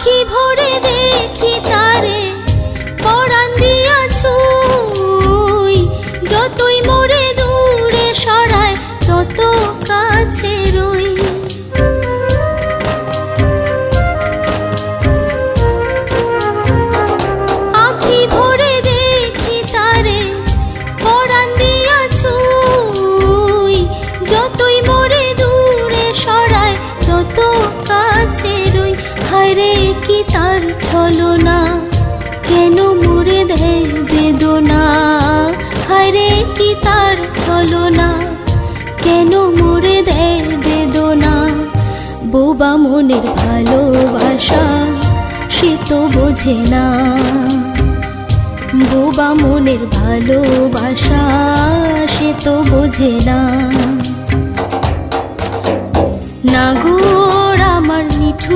আখি ভরে দেখি তারে পরাণ দিয়া ছুঁই, যতই মোরে দূরে সরায় তত কাছে রই। আখি ভরে দেখি তারে পরাণ দিয়া ছুঁই, যতই মোরে দূরে সরায় তত কাছে রই। হায়রে কি তার ছলনা, কেন মোরে দেয় বেদনা। হায়রে কি তার ছলনা, কেন মোরে দেয় বেদনা। বোবা মনের ভালোবাসা সে তো বোঝে না, বোবা মনের ভালোবাসা সে তো বোঝে না। নাগর আমার নিঠুর